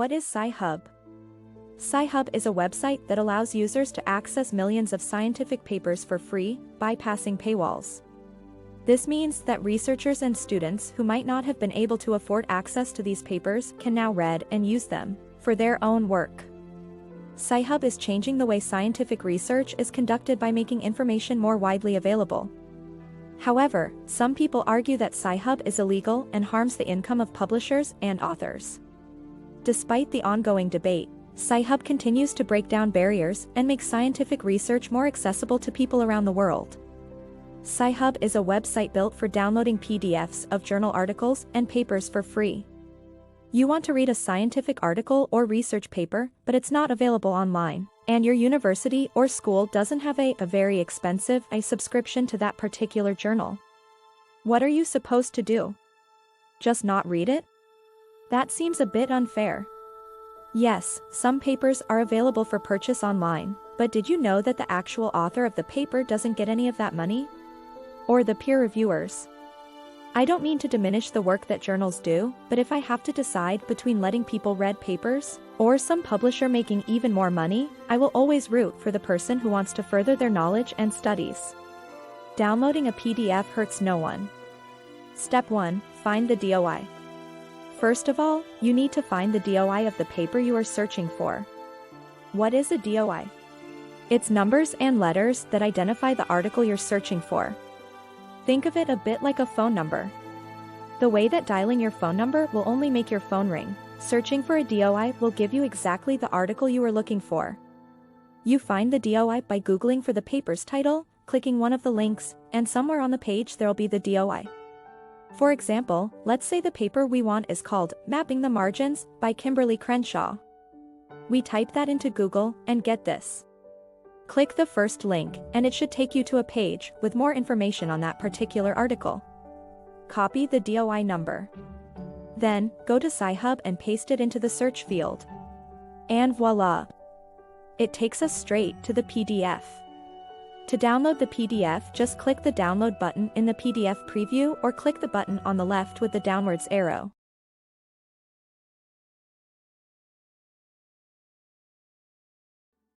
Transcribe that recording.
What is Sci-Hub? Sci-Hub is a website that allows users to access millions of scientific papers for free, bypassing paywalls. This means that researchers and students who might not have been able to afford access to these papers can now read and use them for their own work. Sci-Hub is changing the way scientific research is conducted by making information more widely available. However, some people argue that Sci-Hub is illegal and harms the income of publishers and authors. Despite the ongoing debate, Sci-Hub continues to break down barriers and make scientific research more accessible to people around the world. Sci-Hub is a website built for downloading PDFs of journal articles and papers for free. You want to read a scientific article or research paper, but it's not available online, and your university or school doesn't have a very expensive subscription to that particular journal. What are you supposed to do? Just not read it? That seems a bit unfair. Yes, some papers are available for purchase online, but did you know that the actual author of the paper doesn't get any of that money? Or the peer reviewers? I don't mean to diminish the work that journals do, but if I have to decide between letting people read papers, or some publisher making even more money, I will always root for the person who wants to further their knowledge and studies. Downloading a PDF hurts no one. Step 1. Find the DOI. First of all, you need to find the DOI of the paper you are searching for. What is a DOI? It's numbers and letters that identify the article you're searching for. Think of it a bit like a phone number. The way that dialing your phone number will only make your phone ring, searching for a DOI will give you exactly the article you are looking for. You find the DOI by Googling for the paper's title, clicking one of the links, and somewhere on the page there'll be the DOI. For example, let's say the paper we want is called Mapping the Margins by Kimberly Crenshaw. We type that into Google and get this. Click the first link, and it should take you to a page with more information on that particular article. Copy the DOI number. Then, go to Sci-Hub and paste it into the search field. And voila! It takes us straight to the PDF. To download the PDF, just click the download button in the PDF preview or click the button on the left with the downwards arrow.